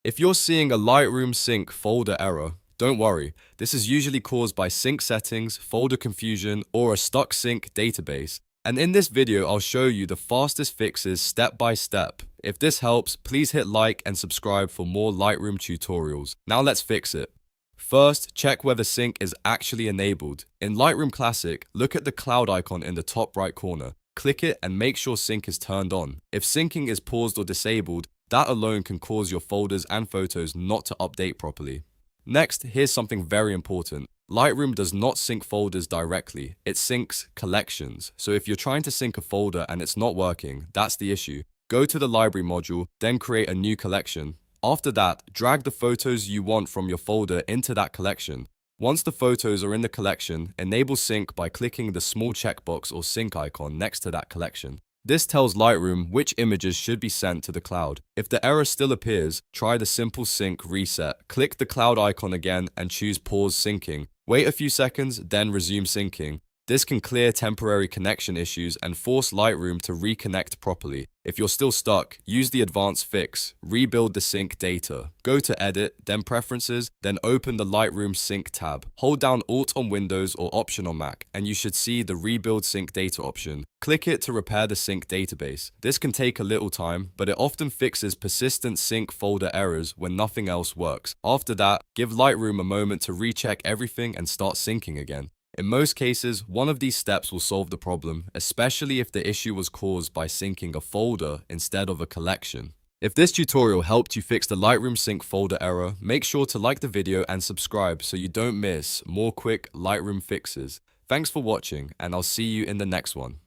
If you're seeing a Lightroom sync folder error, don't worry. This is usually caused by sync settings, folder confusion, or a stuck sync database. And in this video, I'll show you the fastest fixes step by step. If this helps, please hit like and subscribe for more Lightroom tutorials. Now let's fix it. First, check whether sync is actually enabled. In Lightroom Classic, look at the cloud icon in the top right corner. Click it and make sure sync is turned on. If syncing is paused or disabled, that alone can cause your folders and photos not to update properly. Next, here's something very important. Lightroom does not sync folders directly, it syncs collections. So if you're trying to sync a folder and it's not working, that's the issue. Go to the library module, then create a new collection. After that, drag the photos you want from your folder into that collection. Once the photos are in the collection, enable sync by clicking the small checkbox or sync icon next to that collection. This tells Lightroom which images should be sent to the cloud. If the error still appears, try the simple sync reset. Click the cloud icon again and choose pause syncing. Wait a few seconds, then resume syncing. This can clear temporary connection issues and force Lightroom to reconnect properly. If you're still stuck, use the advanced fix. Rebuild the sync data. Go to Edit, then Preferences, then open the Lightroom Sync tab. Hold down Alt on Windows or Option on Mac, and you should see the Rebuild Sync Data option. Click it to repair the sync database. This can take a little time, but it often fixes persistent sync folder errors when nothing else works. After that, give Lightroom a moment to recheck everything and start syncing again. In most cases, one of these steps will solve the problem, especially if the issue was caused by syncing a folder instead of a collection. If this tutorial helped you fix the Lightroom sync folder error, make sure to like the video and subscribe so you don't miss more quick Lightroom fixes. Thanks for watching, and I'll see you in the next one.